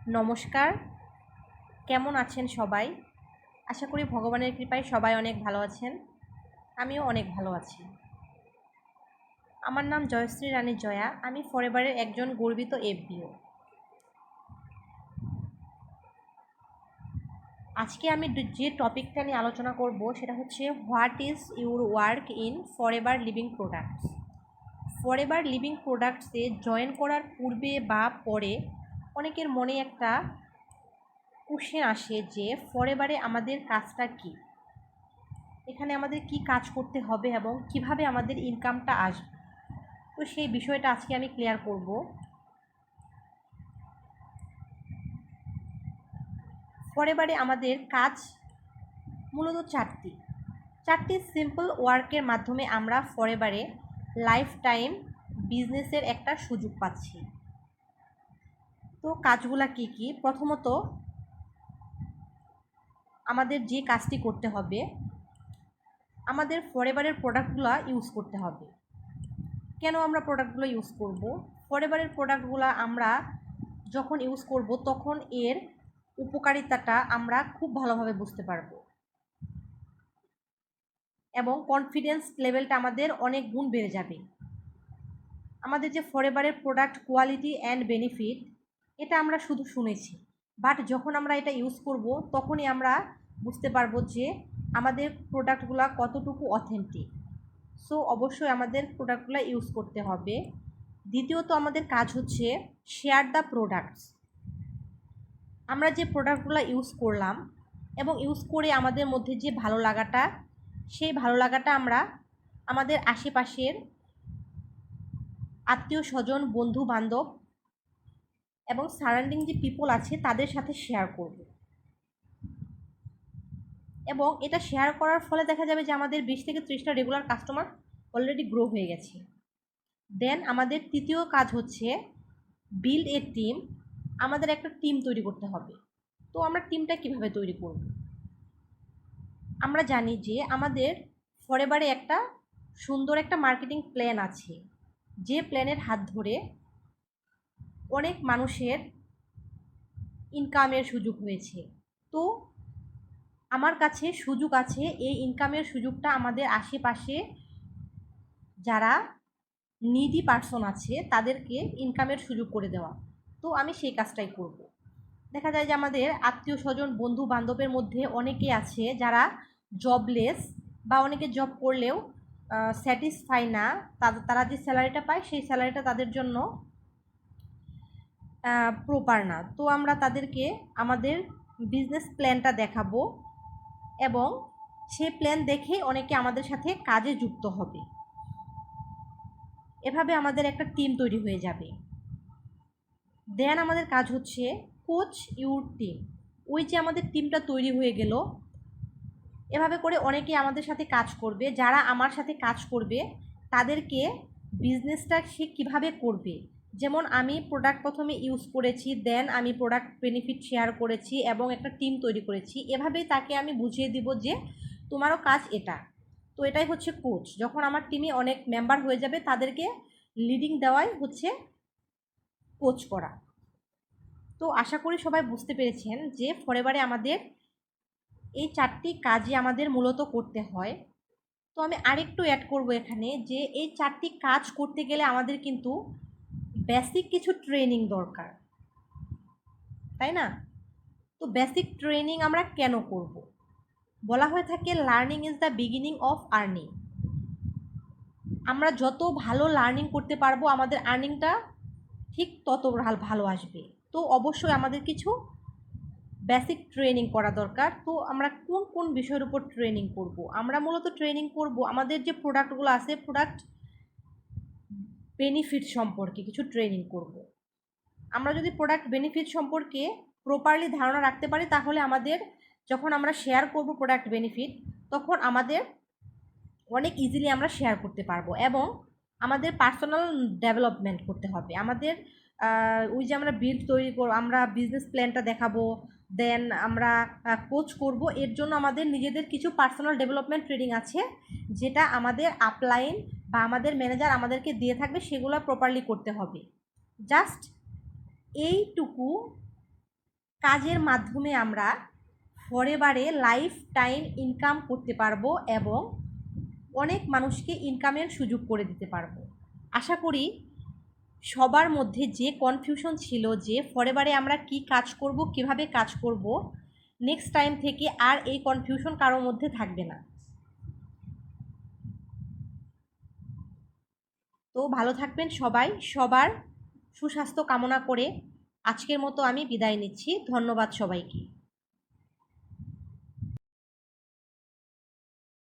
নমস্কার, কেমন আছেন সবাই? আশা করি ভগবানের কৃপায় সবাই অনেক ভালো আছেন। আমিও অনেক ভালো আছি। আমার নাম জয়শ্রী রানী জয়া। আমি ফরএভারের একজন গর্বিত এফবিও। আজকে আমি যে টপিকটা নিয়ে আলোচনা করব সেটা হচ্ছে what is your work in forever living products. Forever living প্রোডাক্টসে জয়েন করার পূর্বে বা পরে অনেকের মনে একটা কোশ্চেন আসে যে ফরএভারে আমাদের কাজটা কী, এখানে আমাদের কি কাজ করতে হবে এবং কিভাবে আমাদের ইনকামটা আসবে। তো সেই বিষয়টা আজকে আমি ক্লিয়ার করব। ফরএভারে আমাদের কাজ মূলত চারটি সিম্পল ওয়ার্কের মাধ্যমে আমরা ফরএভারে লাইফ টাইম বিজনেসের একটা সুযোগ পাচ্ছি। তো কাজগুলা কি কি? প্রথমত আমাদের যে কাজটি করতে হবে, আমাদের ফরএভারের প্রোডাক্টগুলো ইউজ করতে হবে। কেন আমরা প্রোডাক্টগুলো ইউজ করব? ফরএভারের প্রোডাক্টগুলো আমরা যখন ইউজ করব তখন এর উপকারিতাটা আমরা খুব ভালোভাবে বুঝতে পারবো এবং কনফিডেন্স লেভেলটা আমাদের অনেক গুণ বেড়ে যাবে। আমাদের যে ফরএভারের প্রোডাক্ট কোয়ালিটি অ্যান্ড বেনিফিট, এটা আমরা শুধু শুনেছি, বাট যখন আমরা এটা ইউজ করব তখনই আমরা বুঝতে পারবো যে আমাদের প্রোডাক্টগুলো কতটুকু অথেন্টিক। সো অবশ্যই আমাদের প্রোডাক্টগুলো ইউজ করতে হবে। দ্বিতীয়ত আমাদের কাজ হচ্ছে শেয়ার দ্য প্রোডাক্টস। আমরা যে প্রোডাক্টগুলো ইউজ করলাম এবং ইউজ করে আমাদের মধ্যে যে ভালো লাগাটা, সেই ভালো লাগাটা আমরা আমাদের আশেপাশের আত্মীয় স্বজন, বন্ধু বান্ধব এবং সারাউন্ডিং যে পিপল আছে তাদের সাথে শেয়ার করব। এবং এটা শেয়ার করার ফলে দেখা যাবে যে আমাদের 20 থেকে 30টা রেগুলার কাস্টমার অলরেডি গ্রো হয়ে গেছে। দেন আমাদের তৃতীয় কাজ হচ্ছে বিল্ড এ টিম। আমাদের একটা টিম তৈরি করতে হবে। তো আমরা টিমটা কিভাবে তৈরি করব? আমরা জানি যে আমাদের ফরএভারে একটা সুন্দর একটা মার্কেটিং প্ল্যান আছে, যে প্ল্যানের হাত ধরে অনেক মানুষের ইনকামের সুযোগ হয়েছে। তো আমার কাছে সুযোগ আছে এই ইনকামের সুযোগটা আমাদের আশেপাশে যারা নিডি পার্সন আছে তাদেরকে ইনকামের সুযোগ করে দেওয়া। তো আমি সেই কাজটাই করব। দেখা যায় যে আমাদের আত্মীয় স্বজন, বন্ধু বান্ধবের মধ্যে অনেকে আছে যারা জবলেস বা অনেকে জব করলেও স্যাটিসফাই না। তারা যে স্যালারিটা পায় সেই স্যালারিটা তাদের জন্য প্রপার না। তো আমরা তাদেরকে আমাদের বিজনেস প্ল্যানটা দেখাবো এবং সেই প্ল্যান দেখে অনেকে আমাদের সাথে কাজে যুক্ত হবে। এভাবে আমাদের একটা টিম তৈরি হয়ে যাবে। দেন আমাদের কাজ হচ্ছে কোচ ইউর টিম। ওই যে আমাদের টিমটা তৈরি হয়ে গেল, এভাবে করে অনেকে আমাদের সাথে কাজ করবে। যারা আমার সাথে কাজ করবে তাদেরকে বিজনেসটা সে কীভাবে করবে, যেমন আমি প্রোডাক্ট প্রথমে ইউজ করেছি, দেন আমি প্রোডাক্ট বেনিফিট শেয়ার করেছি এবং একটা টিম তৈরি করেছি, এভাবেই তাকে আমি বুঝিয়ে দিব যে তোমারও কাজ এটা। তো এটাই হচ্ছে কোচ। যখন আমার টিমে অনেক মেম্বার হয়ে যাবে তাদেরকে লিডিং দেওয়াই হচ্ছে কোচ করা। তো আশা করি সবাই বুঝতে পেরেছেন যে ফরএভারে আমাদের এই চারটি কাজই আমাদের মূলত করতে হয়। তো আমি আরেকটু অ্যাড করব এখানে যে এই চারটি কাজ করতে গেলে আমাদের কিন্তু বেসিক কিছু ট্রেনিং দরকার, তাই না? তো বেসিক ট্রেনিং আমরা কেন করব? বলা হয়ে থাকে learning is the beginning of earning. আমরা যত ভালো লার্নিং করতে পারবো আমাদের আর্নিংটা ঠিক তত ভালো আসবে। তো অবশ্যই আমাদের কিছু বেসিক ট্রেনিং করা দরকার। তো আমরা কোন কোন বিষয়ের উপর ট্রেনিং করব? আমরা মূলত ট্রেনিং করব আমাদের যে প্রোডাক্টগুলো আছে, প্রোডাক্ট বেনিফিট সম্পর্কে কিছু ট্রেনিং করব। আমরা যদি প্রোডাক্ট বেনিফিট সম্পর্কে প্রপারলি ধারণা রাখতে পারি তাহলে আমাদের যখন আমরা শেয়ার করব প্রোডাক্ট বেনিফিট, তখন আমাদের অনেক ইজিলি আমরা শেয়ার করতে পারবো। এবং আমাদের পার্সোনাল ডেভেলপমেন্ট করতে হবে। আমাদের ওই যে আমরা বিল্ড তৈরি করব, আমরা বিজনেস প্ল্যানটা দেখাবো, দেন আমরা কোচ করব। এর জন্য আমাদের নিজেদের কিছু পার্সোনাল ডেভেলপমেন্ট ট্রেনিং আছে, যেটা আমাদের আপলাইন বা আমাদের ম্যানেজার আমাদেরকে দিয়ে থাকবে, সেগুলো প্রপারলি করতে হবে। জাস্ট এইটুকু কাজের মাধ্যমে আমরা ফরএভারে লাইফ টাইম ইনকাম করতে পারবো এবং অনেক মানুষকে ইনকামের সুযোগ করে দিতে পারবো। আশা করি সবার মধ্যে যে কনফিউশন ছিল যে ফরএভারে আমরা কি কাজ করব, কিভাবে কাজ করব, নেক্সট টাইম থেকে আর এই কনফিউশন কারোর মধ্যে থাকবে না। তো ভালো থাকবেন সবাই, সবার সুস্বাস্থ্য কামনা করে আজকের মতো আমি বিদায় নিচ্ছি। ধন্যবাদ সবাইকে।